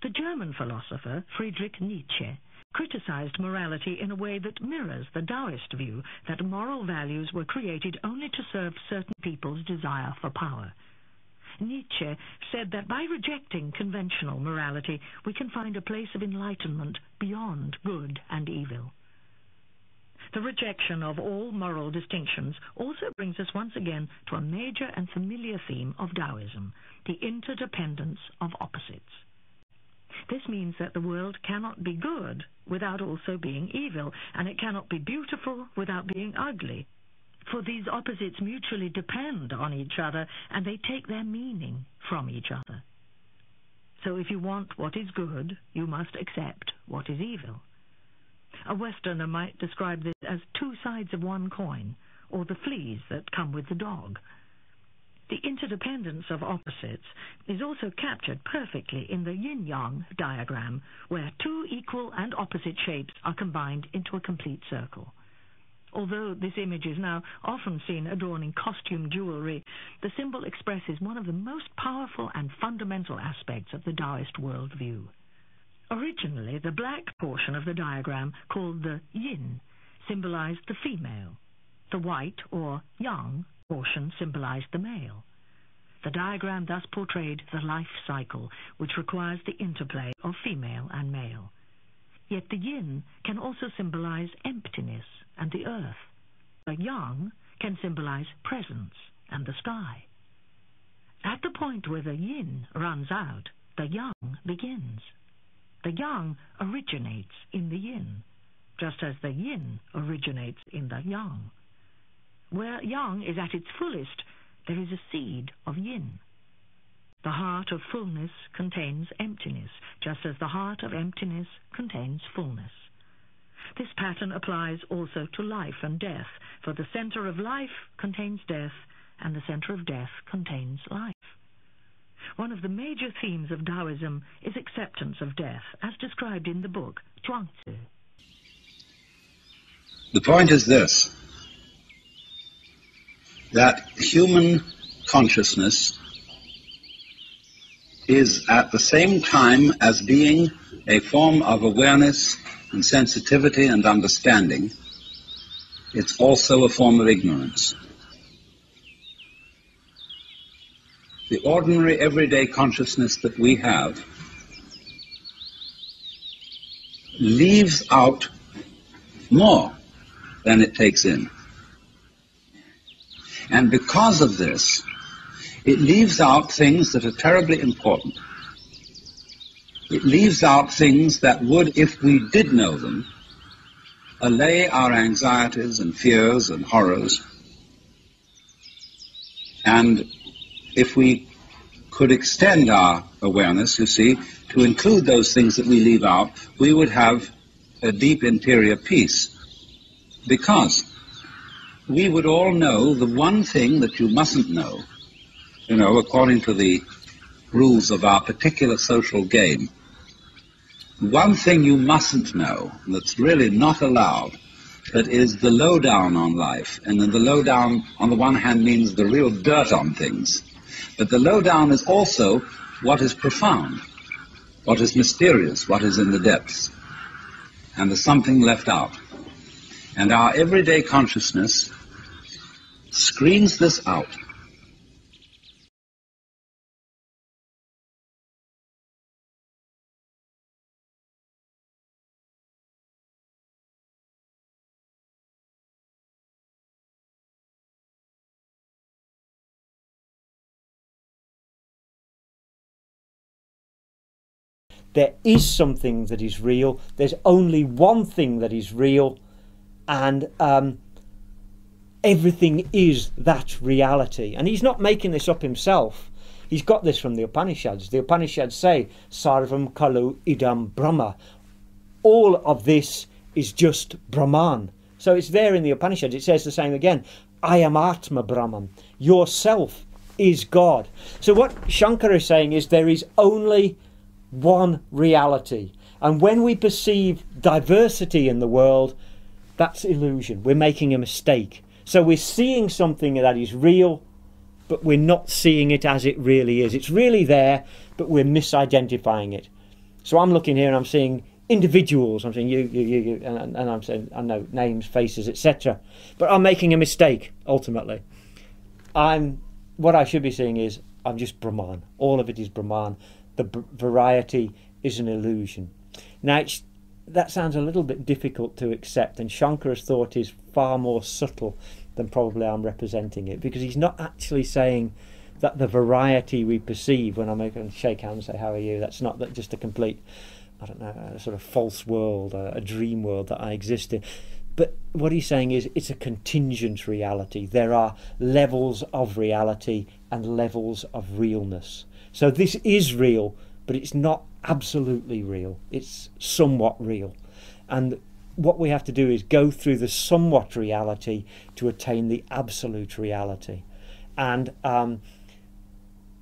The German philosopher Friedrich Nietzsche criticized morality in a way that mirrors the Taoist view that moral values were created only to serve certain people's desire for power. Nietzsche said that by rejecting conventional morality, we can find a place of enlightenment beyond good and evil. The rejection of all moral distinctions also brings us once again to a major and familiar theme of Taoism, the interdependence of opposites. This means that the world cannot be good without also being evil, and it cannot be beautiful without being ugly. For these opposites mutually depend on each other, and they take their meaning from each other. So if you want what is good, you must accept what is evil. A Westerner might describe this as two sides of one coin, or the fleas that come with the dog. The interdependence of opposites is also captured perfectly in the yin-yang diagram, where two equal and opposite shapes are combined into a complete circle. Although this image is now often seen adorning costume jewelry, the symbol expresses one of the most powerful and fundamental aspects of the Taoist worldview. Originally, the black portion of the diagram, called the yin, symbolized the female. The white, or yang, portion symbolized the male. The diagram thus portrayed the life cycle, which requires the interplay of female and male. Yet the yin can also symbolize emptiness and the earth. The yang can symbolize presence and the sky. At the point where the yin runs out, the yang begins. The yang originates in the yin, just as the yin originates in the yang. Where yang is at its fullest, there is a seed of yin. The heart of fullness contains emptiness, just as the heart of emptiness contains fullness. This pattern applies also to life and death, for the center of life contains death, and the center of death contains life. One of the major themes of Taoism is acceptance of death, as described in the book Zhuangzi. The point is this, that human consciousness is at the same time as being a form of awareness and sensitivity and understanding, it's also a form of ignorance. The ordinary everyday consciousness that we have leaves out more than it takes in. And because of this, it leaves out things that are terribly important. It leaves out things that would, if we did know them, allay our anxieties and fears and horrors. And if we could extend our awareness, you see, to include those things that we leave out, we would have a deep interior peace. Because we would all know the one thing that you mustn't know, you know, according to the rules of our particular social game. One thing you mustn't know, that's really not allowed, that is the lowdown on life. And then the lowdown, on the one hand, means the real dirt on things. But the lowdown is also what is profound, what is mysterious, what is in the depths. And there's something left out. And our everyday consciousness screens this out. There is something that is real. There's only one thing that is real, and everything is that reality. And he's not making this up himself. He's got this from the Upanishads. The Upanishads say, Sarvam Kalu Idam Brahma. All of this is just Brahman. So it's there in the Upanishads. It says the same again. I am Atma Brahman. Yourself is God. So what Shankara is saying is there is only one reality. And when we perceive diversity in the world, that's illusion. We're making a mistake. So we're seeing something that is real, but we're not seeing it as it really is. It's really there, but we're misidentifying it. So I'm looking here and I'm seeing individuals. I'm saying you, and I'm saying, I know names, faces, etc. But I'm making a mistake ultimately. What I should be seeing is I'm just Brahman. All of it is Brahman. The variety is an illusion. Now that sounds a little bit difficult to accept, and Shankara's thought is far more subtle than probably I'm representing it, because he's not actually saying that the variety we perceive when I shake hands and say how are you, that's not just a complete, I don't know, a sort of false world, a dream world that I exist in. But what he's saying is it's a contingent reality. There are levels of reality and levels of realness. So this is real, but it's not absolutely real. It's somewhat real. And what we have to do is go through the somewhat reality to attain the absolute reality. And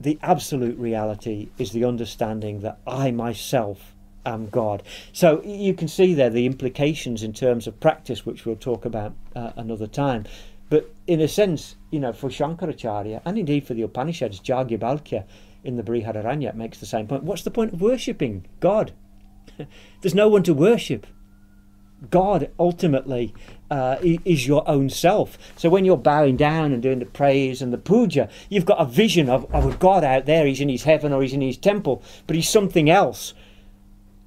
the absolute reality is the understanding that I myself am God. So you can see there the implications in terms of practice, which we'll talk about another time. But in a sense, for Shankaracharya, and indeed for the Upanishads, Yajnavalkya in the Brihadaranyaka makes the same point. What's the point of worshipping God? There's no one to worship. God ultimately is your own self. So when you're bowing down and doing the praise and the puja, you've got a vision of a God out there. He's in his heaven or he's in his temple, but he's something else.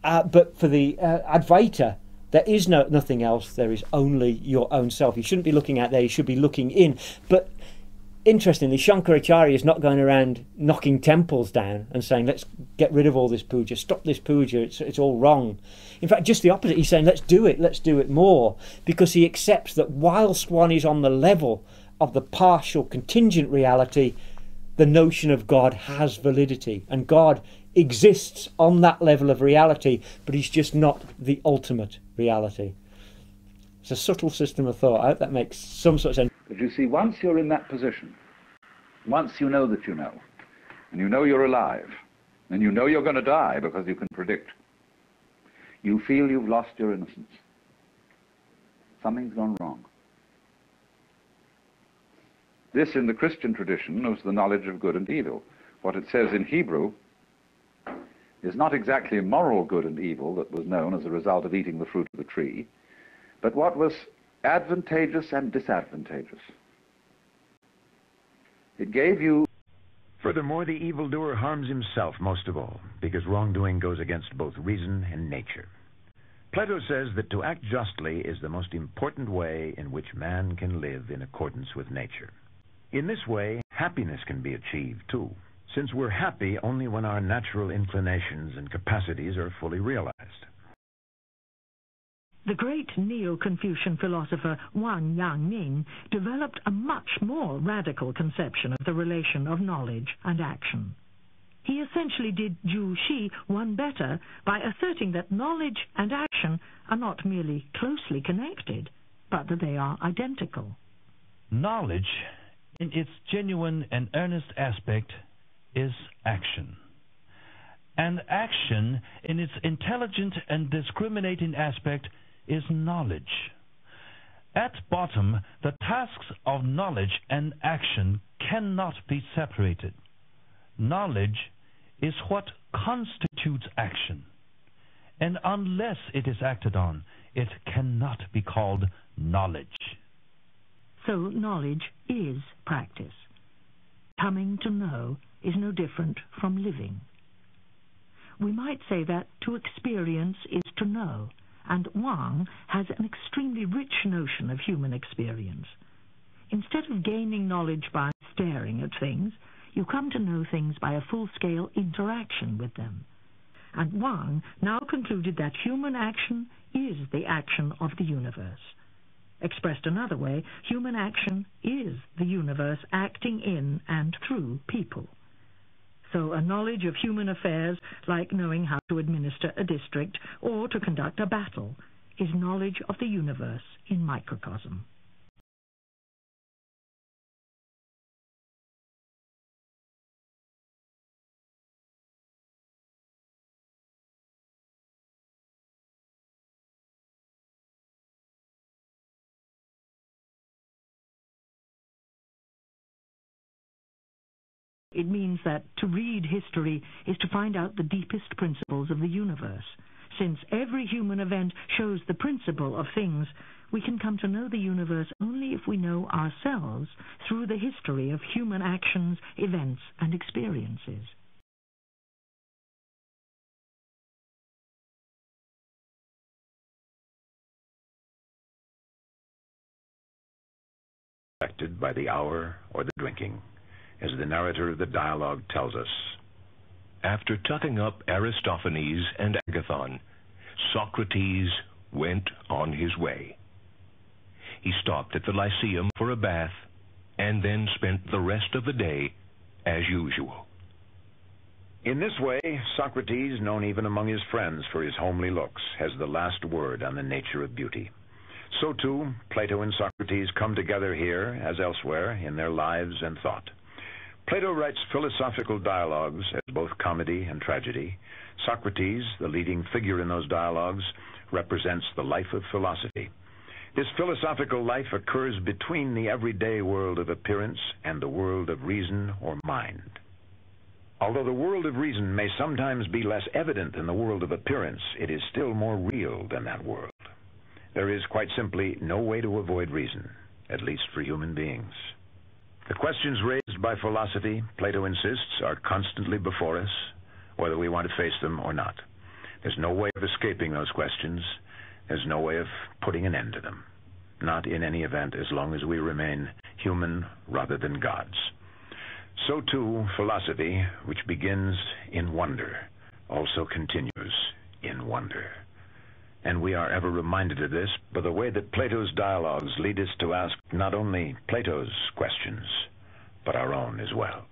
But for the Advaita, there is nothing else. There is only your own self. You shouldn't be looking out there. You should be looking in. But interestingly, Shankaracharya is not going around knocking temples down and saying, let's get rid of all this puja, stop this puja, it's all wrong. In fact, just the opposite. He's saying, let's do it more, because he accepts that whilst one is on the level of the partial contingent reality, the notion of God has validity, and God exists on that level of reality, but he's just not the ultimate reality. It's a subtle system of thought. I hope that makes some sort of sense. But you see, once you're in that position, once you know that you know, and you know you're alive, and you know you're going to die because you can predict, you feel you've lost your innocence. Something's gone wrong. This, in the Christian tradition, was the knowledge of good and evil. What it says in Hebrew is not exactly moral good and evil that was known as a result of eating the fruit of the tree, but what was advantageous and disadvantageous. It gave you... Furthermore, the evildoer harms himself most of all, because wrongdoing goes against both reason and nature. Plato says that to act justly is the most important way in which man can live in accordance with nature. In this way, happiness can be achieved, too, since we're happy only when our natural inclinations and capacities are fully realized. The great Neo-Confucian philosopher Wang Yangming developed a much more radical conception of the relation of knowledge and action. He essentially did Zhu Xi one better by asserting that knowledge and action are not merely closely connected, but that they are identical. Knowledge, in its genuine and earnest aspect, is action. And action, in its intelligent and discriminating aspect, is knowledge. At bottom, the tasks of knowledge and action cannot be separated. Knowledge is what constitutes action, and unless it is acted on, it cannot be called knowledge. So knowledge is practice. Coming to know is no different from living. We might say that to experience is to know, and Wang has an extremely rich notion of human experience. Instead of gaining knowledge by staring at things, you come to know things by a full-scale interaction with them. And Wang now concluded that human action is the action of the universe. Expressed another way, human action is the universe acting in and through people. So a knowledge of human affairs, like knowing how to administer a district or to conduct a battle, is knowledge of the universe in microcosm. It means that to read history is to find out the deepest principles of the universe. Since every human event shows the principle of things, we can come to know the universe only if we know ourselves through the history of human actions, events, and experiences. Affected by the hour or the drinking, as the narrator of the dialogue tells us. After tucking up Aristophanes and Agathon, Socrates went on his way. He stopped at the Lyceum for a bath, and then spent the rest of the day as usual. In this way, Socrates, known even among his friends for his homely looks, has the last word on the nature of beauty. So too, Plato and Socrates come together here, as elsewhere, in their lives and thought. Plato writes philosophical dialogues as both comedy and tragedy. Socrates, the leading figure in those dialogues, represents the life of philosophy. This philosophical life occurs between the everyday world of appearance and the world of reason or mind. Although the world of reason may sometimes be less evident than the world of appearance, it is still more real than that world. There is quite simply no way to avoid reason, at least for human beings. The questions raised by philosophy, Plato insists, are constantly before us, whether we want to face them or not. There's no way of escaping those questions. There's no way of putting an end to them. Not in any event, as long as we remain human rather than gods. So too, philosophy, which begins in wonder, also continues in wonder. And we are ever reminded of this by the way that Plato's dialogues lead us to ask not only Plato's questions, but our own as well.